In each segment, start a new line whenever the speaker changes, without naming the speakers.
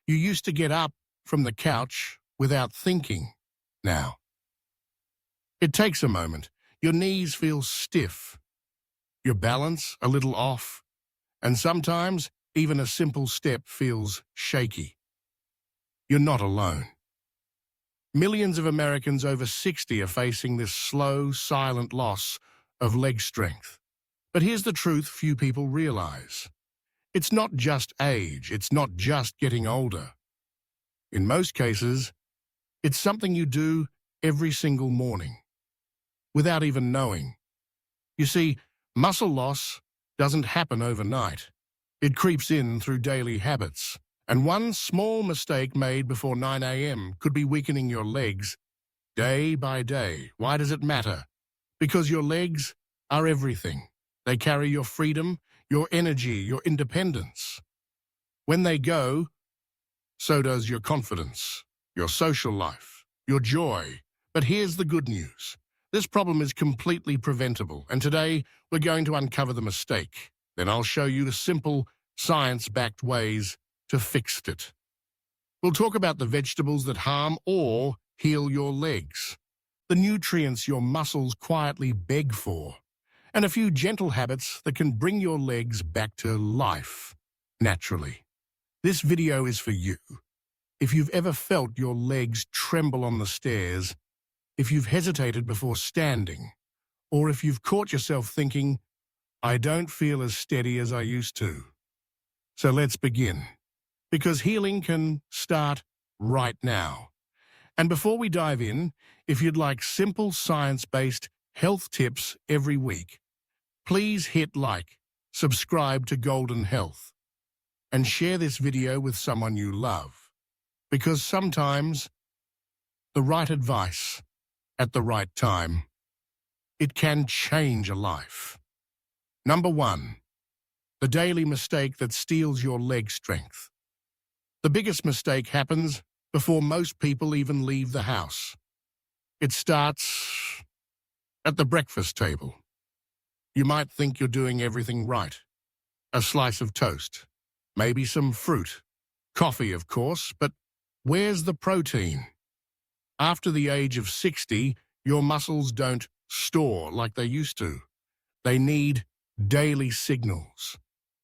You used to get up from the couch without thinking. Now, it takes a moment. Your knees feel stiff, your balance a little off, and sometimes even a simple step feels shaky. You're not alone. Millions of Americans over 60 are facing this slow, silent loss of leg strength. But here's the truth few people realize. It's not just age, it's not just getting older. In most cases, it's something you do every single morning, without even knowing. You see, muscle loss doesn't happen overnight. It creeps in through daily habits. And one small mistake made before 9 a.m. could be weakening your legs day by day. Why does it matter? Because your legs are everything. They carry your freedom, your energy, your independence. When they go, so does your confidence, your social life, your joy. But here's the good news. This problem is completely preventable, and today we're going to uncover the mistake. Then I'll show you the simple, science-backed ways to fix it. We'll talk about the vegetables that harm or heal your legs, the nutrients your muscles quietly beg for, and a few gentle habits that can bring your legs back to life naturally. This video is for you. If you've ever felt your legs tremble on the stairs, if you've hesitated before standing, or if you've caught yourself thinking, I don't feel as steady as I used to. So let's begin. Because healing can start right now. And before we dive in, if you'd like simple science-based health tips every week, please hit like, subscribe to Golden Health, and share this video with someone you love. Because sometimes the right advice at the right time, it can change a life. Number 1, the daily mistake that steals your leg strength. The biggest mistake happens before most people even leave the house. It starts at the breakfast table. You might think you're doing everything right. A slice of toast, maybe some fruit, coffee, of course, but where's the protein? After the age of 60, your muscles don't store like they used to. They need daily signals,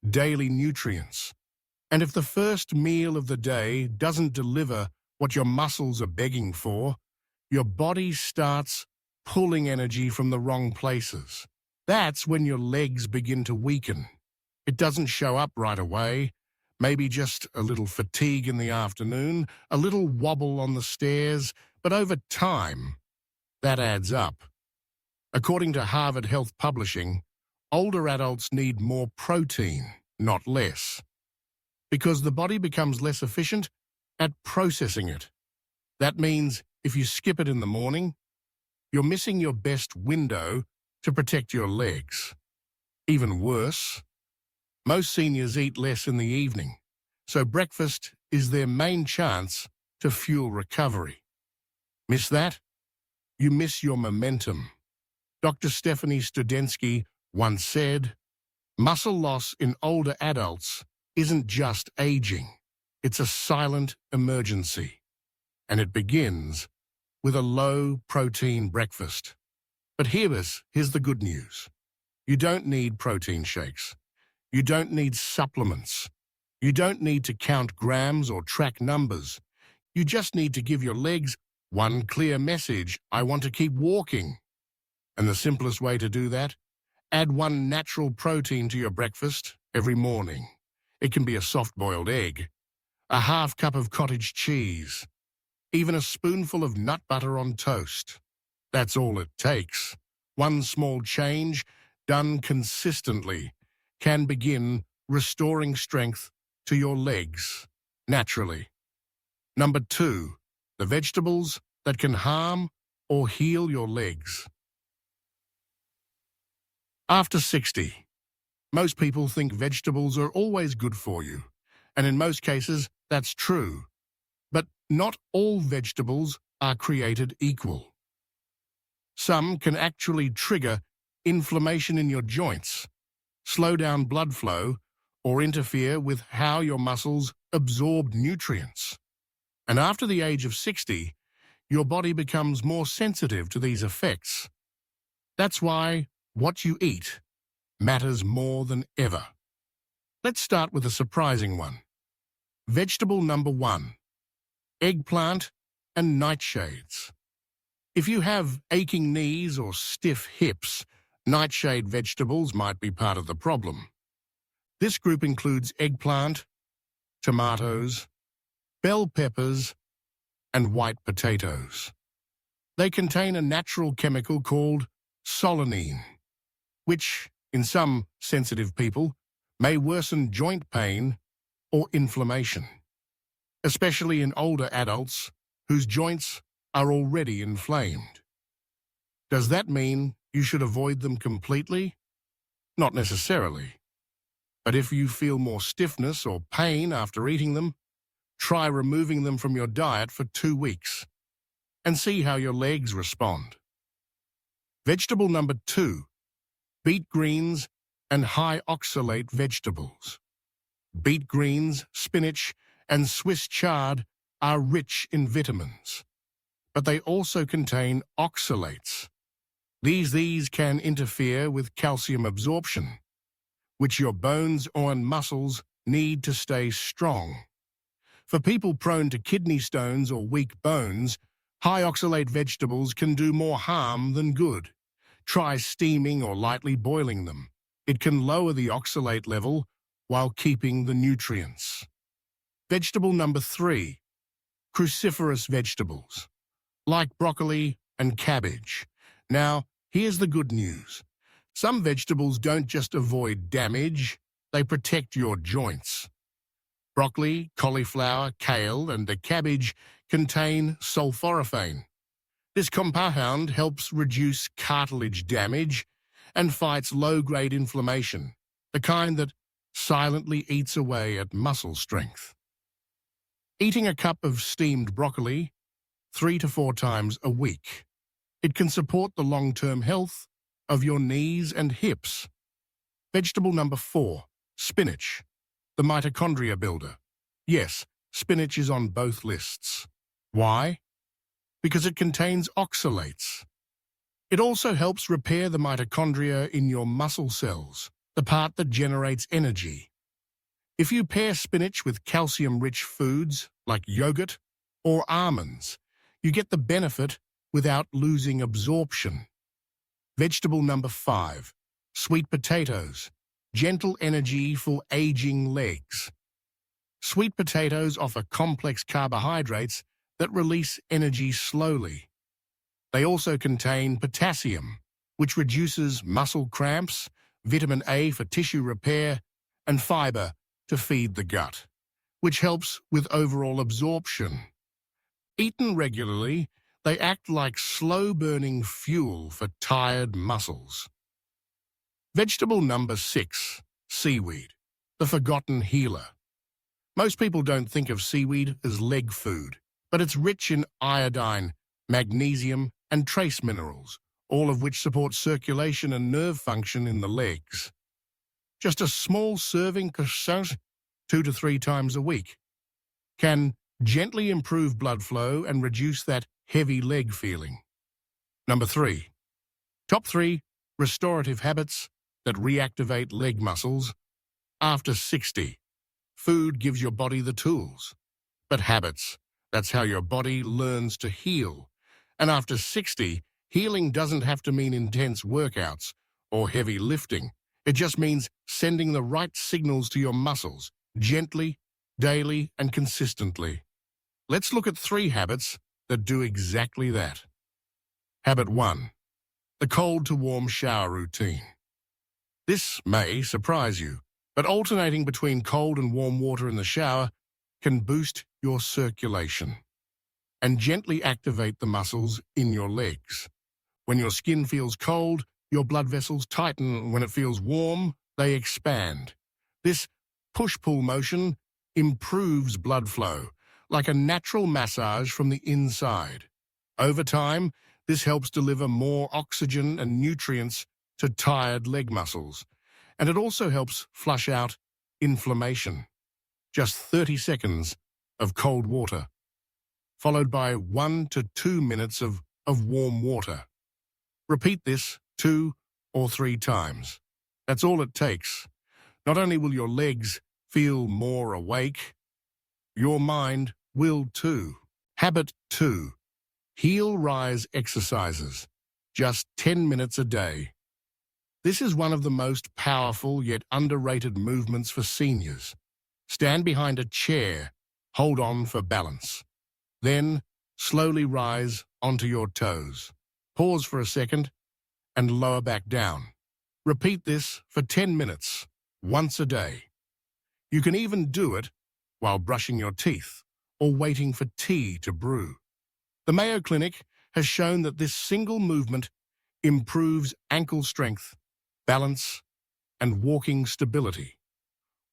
daily nutrients. And if the first meal of the day doesn't deliver what your muscles are begging for, your body starts pulling energy from the wrong places. That's when your legs begin to weaken. It doesn't show up right away. Maybe just a little fatigue in the afternoon, a little wobble on the stairs, but over time, that adds up. According to Harvard Health Publishing, older adults need more protein, not less, because the body becomes less efficient at processing it. That means if you skip it in the morning, you're missing your best window to protect your legs. Even worse, most seniors eat less in the evening, so breakfast is their main chance to fuel recovery. Miss that? You miss your momentum. Dr. Stephanie Studensky once said, muscle loss in older adults isn't just aging, it's a silent emergency. And it begins with a low-protein breakfast. But here's the good news. You don't need protein shakes. You don't need supplements. You don't need to count grams or track numbers. You just need to give your legs one clear message: I want to keep walking. And the simplest way to do that? Add one natural protein to your breakfast every morning. It can be a soft-boiled egg, a half cup of cottage cheese, even a spoonful of nut butter on toast. That's all it takes. One small change, done consistently, can begin restoring strength to your legs naturally. Number 2, the vegetables that can harm or heal your legs. After 60, most people think vegetables are always good for you, and in most cases, that's true. But not all vegetables are created equal. Some can actually trigger inflammation in your joints, slow down blood flow, or interfere with how your muscles absorb nutrients. And after the age of 60, your body becomes more sensitive to these effects. That's why what you eat matters more than ever. Let's start with a surprising one. Vegetable number 1, eggplant and nightshades. If you have aching knees or stiff hips, nightshade vegetables might be part of the problem. This group includes eggplant, tomatoes, bell peppers, and white potatoes. They contain a natural chemical called solanine, which, in some sensitive people, may worsen joint pain or inflammation, especially in older adults whose joints are already inflamed. Does that mean you should avoid them completely? Not necessarily. But if you feel more stiffness or pain after eating them, try removing them from your diet for 2 weeks and see how your legs respond. Vegetable number 2, beet greens and high oxalate vegetables. Beet greens, spinach, and Swiss chard are rich in vitamins, but they also contain oxalates. These can interfere with calcium absorption, which your bones and muscles need to stay strong. For people prone to kidney stones or weak bones, high oxalate vegetables can do more harm than good. Try steaming or lightly boiling them. It can lower the oxalate level while keeping the nutrients. Vegetable number 3, cruciferous vegetables, like broccoli and cabbage. Now, here's the good news. Some vegetables don't just avoid damage, they protect your joints. Broccoli, cauliflower, kale, and the cabbage contain sulforaphane. This compound helps reduce cartilage damage and fights low-grade inflammation, the kind that silently eats away at muscle strength. Eating a cup of steamed broccoli 3 to 4 times a week. It can support the long-term health of your knees and hips. Vegetable number 4, spinach, the mitochondria builder. Yes, spinach is on both lists. Why? Because it contains oxalates. It also helps repair the mitochondria in your muscle cells, the part that generates energy. If you pair spinach with calcium-rich foods like yogurt or almonds, you get the benefit without losing absorption. Vegetable number 5, sweet potatoes, gentle energy for aging legs. Sweet potatoes offer complex carbohydrates that release energy slowly. They also contain potassium, which reduces muscle cramps, vitamin A for tissue repair, and fiber to feed the gut, which helps with overall absorption. Eaten regularly, they act like slow-burning fuel for tired muscles. Vegetable number 6, seaweed, the forgotten healer. Most people don't think of seaweed as leg food, but it's rich in iodine, magnesium, and trace minerals, all of which support circulation and nerve function in the legs. Just a small serving 2 to 3 times a week can gently improve blood flow and reduce that heavy leg feeling. Number 3. Top 3 restorative habits that reactivate leg muscles. After 60, food gives your body the tools. But habits, that's how your body learns to heal. And after 60, healing doesn't have to mean intense workouts or heavy lifting. It just means sending the right signals to your muscles, gently, daily, and consistently. Let's look at 3 habits that do exactly that. Habit 1. The cold to warm shower routine. This may surprise you, but alternating between cold and warm water in the shower can boost your circulation and gently activate the muscles in your legs. When your skin feels cold, your blood vessels tighten. When it feels warm, they expand. This push-pull motion improves blood flow, like a natural massage from the inside. Over time, this helps deliver more oxygen and nutrients to tired leg muscles, and it also helps flush out inflammation. Just 30 seconds of cold water, followed by 1 to 2 minutes of warm water. Repeat this 2 or 3 times. That's all it takes. Not only will your legs feel more awake, your mind will too. Habit 2. Heel rise exercises. Just 10 minutes a day. This is one of the most powerful yet underrated movements for seniors. Stand behind a chair, hold on for balance. Then, slowly rise onto your toes. Pause for a second and lower back down. Repeat this for 10 minutes, once a day. You can even do it while brushing your teeth or waiting for tea to brew. The Mayo Clinic has shown that this single movement improves ankle strength, balance, and walking stability,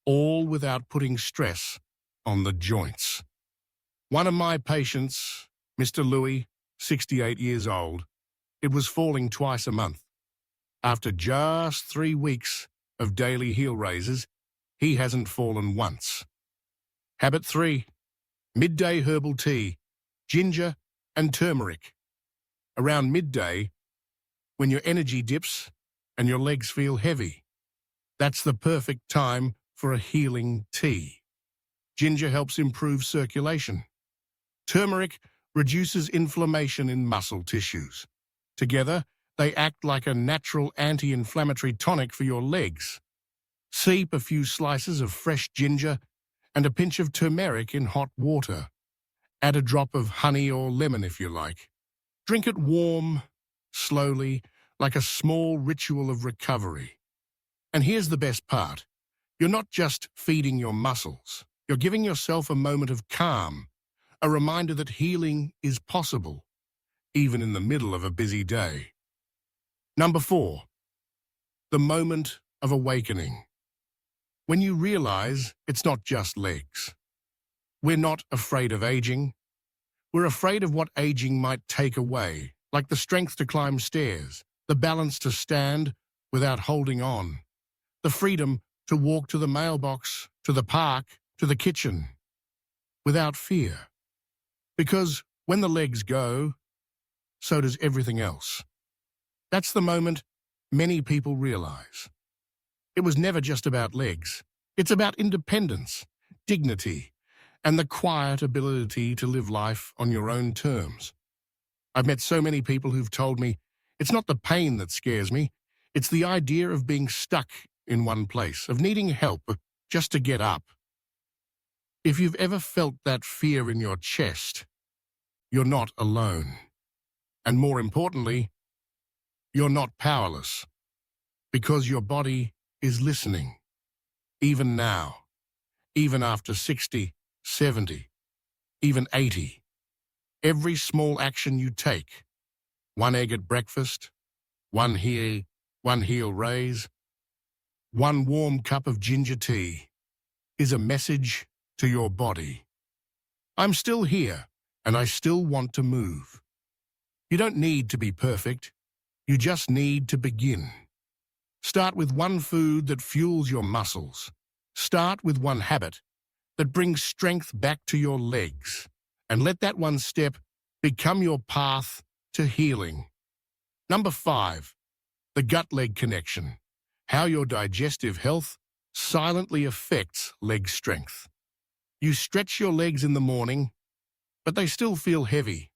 all without putting stress on the joints. One of my patients, Mr. Louis, 68 years old, it was falling twice a month. After just 3 weeks of daily heel raises, he hasn't fallen once. Habit 3. Midday herbal tea, ginger and turmeric. Around midday, when your energy dips and your legs feel heavy, that's the perfect time for a healing tea. Ginger helps improve circulation. Turmeric reduces inflammation in muscle tissues. Together, they act like a natural anti-inflammatory tonic for your legs. Steep a few slices of fresh ginger and a pinch of turmeric in hot water. Add a drop of honey or lemon if you like. Drink it warm, slowly, like a small ritual of recovery. And here's the best part. You're not just feeding your muscles. You're giving yourself a moment of calm, a reminder that healing is possible, even in the middle of a busy day. Number 4. The moment of awakening. When you realize it's not just legs. We're not afraid of aging. We're afraid of what aging might take away, like the strength to climb stairs, the balance to stand without holding on, the freedom to walk to the mailbox, to the park, to the kitchen, without fear. Because when the legs go, so does everything else. That's the moment many people realize. It was never just about legs. It's about independence, dignity, and the quiet ability to live life on your own terms. I've met so many people who've told me, it's not the pain that scares me, it's the idea of being stuck in one place, of needing help just to get up. If you've ever felt that fear in your chest, you're not alone. And more importantly, you're not powerless, because your body is listening, even now, even after 60, 70, even 80. Every small action you take, 1 egg at breakfast, 1 heel raise, 1 warm cup of ginger tea, is a message to your body. I'm still here, and I still want to move. You don't need to be perfect. You just need to begin. Start with one food that fuels your muscles. Start with one habit that brings strength back to your legs. And let that one step become your path to healing. Number 5, the gut-leg connection. How your digestive health silently affects leg strength. You stretch your legs in the morning, but they still feel heavy.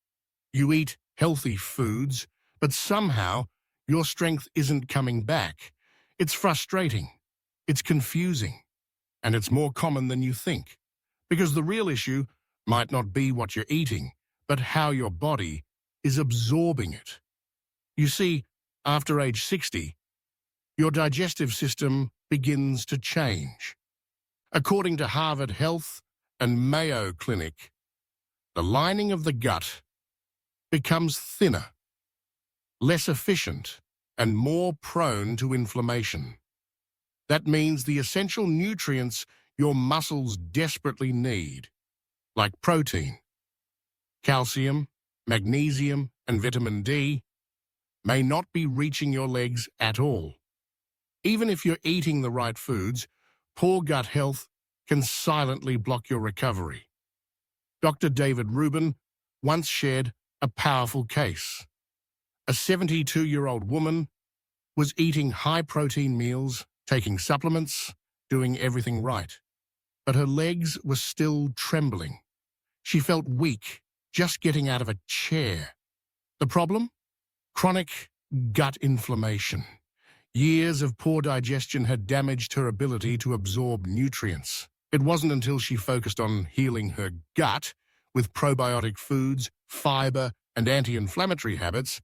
You eat healthy foods, but somehow your strength isn't coming back. It's frustrating, it's confusing, and it's more common than you think. Because the real issue might not be what you're eating, but how your body is absorbing it. You see, after age 60, your digestive system begins to change. According to Harvard Health and Mayo Clinic, the lining of the gut becomes thinner, less efficient, and more prone to inflammation. That means the essential nutrients your muscles desperately need, like protein, calcium, magnesium, and vitamin D, may not be reaching your legs at all. Even if you're eating the right foods, Poor gut health can silently block your recovery. Dr. David Rubin once shared a powerful case. A 72-year-old woman was eating high-protein meals, taking supplements, doing everything right. But her legs were still trembling. She felt weak, just getting out of a chair. The problem? Chronic gut inflammation. Years of poor digestion had damaged her ability to absorb nutrients. It wasn't until she focused on healing her gut with probiotic foods, fiber, and anti-inflammatory habits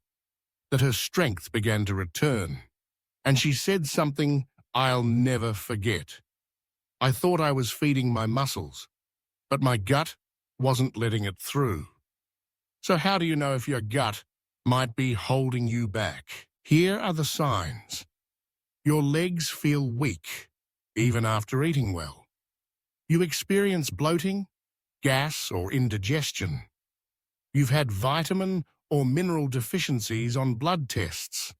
that her strength began to return. And she said something I'll never forget. "I thought I was feeding my muscles, but my gut wasn't letting it through." So how do you know if your gut might be holding you back? Here are the signs. Your legs feel weak, even after eating well. You experience bloating, gas, or indigestion. You've had vitamin or mineral deficiencies on blood tests.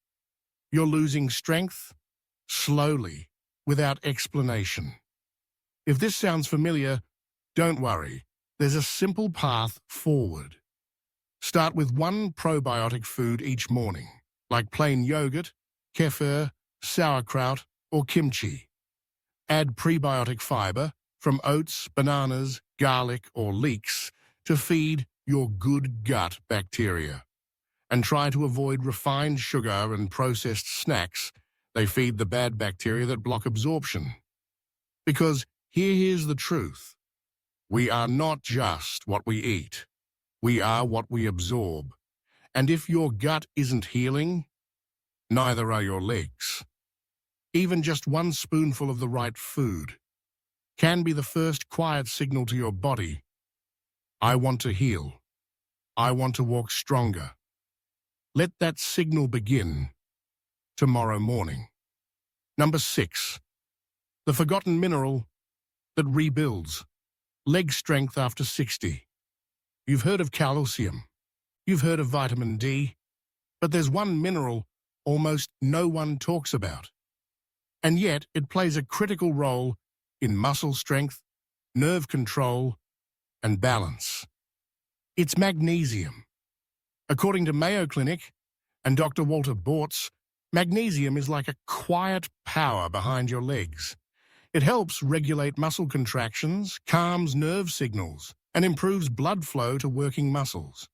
You're losing strength, slowly, without explanation. If this sounds familiar, don't worry. There's a simple path forward. Start with one probiotic food each morning, like plain yogurt, kefir, sauerkraut, or kimchi. Add prebiotic fiber from oats, bananas, garlic, or leeks to feed your good gut bacteria. And try to avoid refined sugar and processed snacks. They feed the bad bacteria that block absorption. Because here's the truth. We are not just what we eat. We are what we absorb. And if your gut isn't healing, neither are your legs. Even just one spoonful of the right food can be the first quiet signal to your body. I want to heal. I want to walk stronger. Let that signal begin tomorrow morning. Number 6. The forgotten mineral that rebuilds. Leg strength after 60. You've heard of calcium. You've heard of vitamin D. But there's one mineral almost no one talks about. And yet it plays a critical role in muscle strength, nerve control, and balance. It's magnesium. According to Mayo Clinic and Dr. Walter Bortz, magnesium is like a quiet power behind your legs. It helps regulate muscle contractions, calms nerve signals, and improves blood flow to working muscles.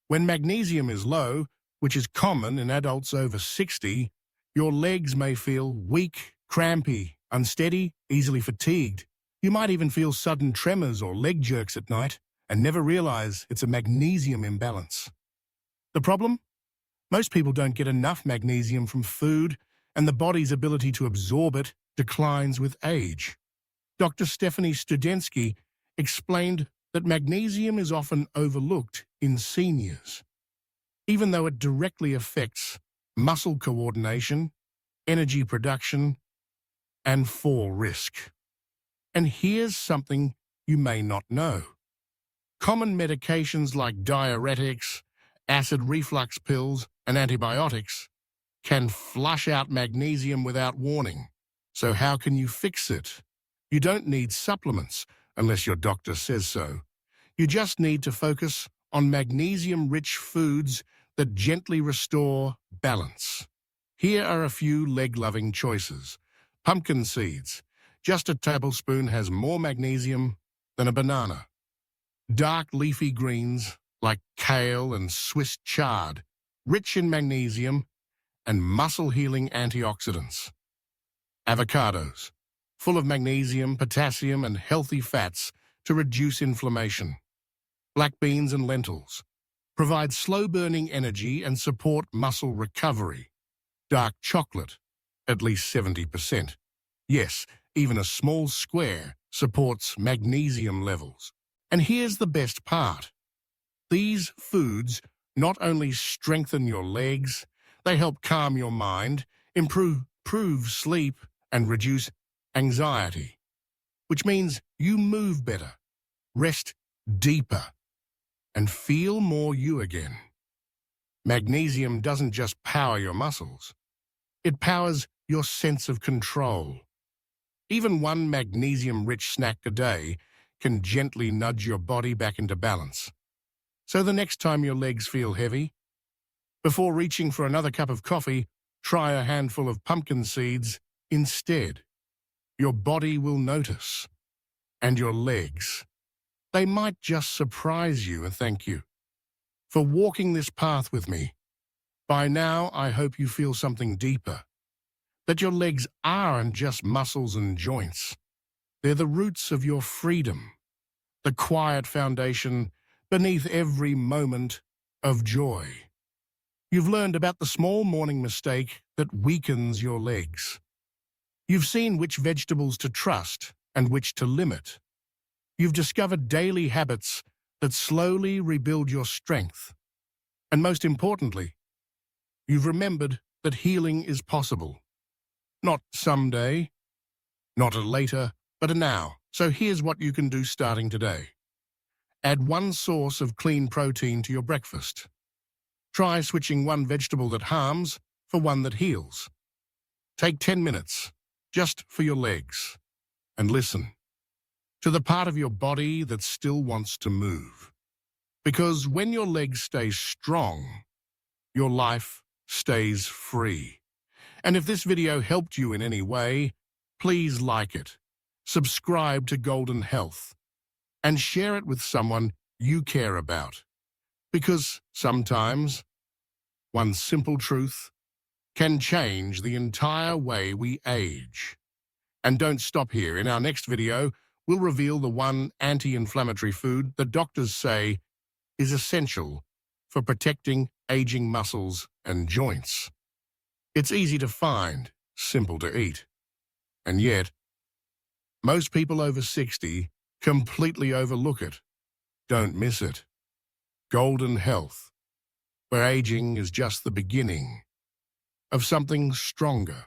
When magnesium is low, which is common in adults over 60, your legs may feel weak, crampy, unsteady, easily fatigued. You might even feel sudden tremors or leg jerks at night and never realize it's a magnesium imbalance. The problem? Most people don't get enough magnesium from food, and the body's ability to absorb it declines with age. Dr. Stephanie Studensky explained that magnesium is often overlooked in seniors, even though it directly affects muscle coordination, energy production, and fall risk. And here's something you may not know. Common medications like diuretics, acid reflux pills, and antibiotics can flush out magnesium without warning. So how can you fix it? You don't need supplements unless your doctor says so. You just need to focus on magnesium-rich foods that gently restore balance. Here are a few leg-loving choices. Pumpkin seeds. Just a tablespoon has more magnesium than a banana. Dark leafy greens like kale and Swiss chard, rich in magnesium and muscle-healing antioxidants. Avocados, full of magnesium, potassium, and healthy fats to reduce inflammation. Black beans and lentils provide slow-burning energy and support muscle recovery. Dark chocolate, at least 70%. Yes, even a small square supports magnesium levels. And here's the best part. These foods not only strengthen your legs, they help calm your mind, improve sleep, and reduce anxiety, which means you move better, rest deeper, and feel more you again. Magnesium doesn't just power your muscles. It powers your sense of control. Even one magnesium-rich snack a day can gently nudge your body back into balance. So the next time your legs feel heavy, before reaching for another cup of coffee, try a handful of pumpkin seeds instead. Your body will notice. And your legs, they might just surprise you and thank you for walking this path with me. By now, I hope you feel something deeper, that your legs aren't just muscles and joints. They're the roots of your freedom, the quiet foundation beneath every moment of joy. You've learned about the small morning mistake that weakens your legs. You've seen which vegetables to trust and which to limit. You've discovered daily habits that slowly rebuild your strength. And most importantly, you've remembered that healing is possible. Not someday, not a later, but a now. So here's what you can do starting today. Add one source of clean protein to your breakfast. Try switching one vegetable that harms for one that heals. Take 10 minutes, just for your legs, and listen to the part of your body that still wants to move. Because when your legs stay strong, your life stays free. And if this video helped you in any way, please like it, subscribe to Golden Health, and share it with someone you care about. Because sometimes, one simple truth can change the entire way we age. And don't stop here. In our next video, we'll reveal the one anti-inflammatory food that doctors say is essential for protecting aging muscles and joints. It's easy to find, simple to eat. And yet, most people over 60 completely overlook it. Don't miss it. Golden Health, where aging is just the beginning of something stronger.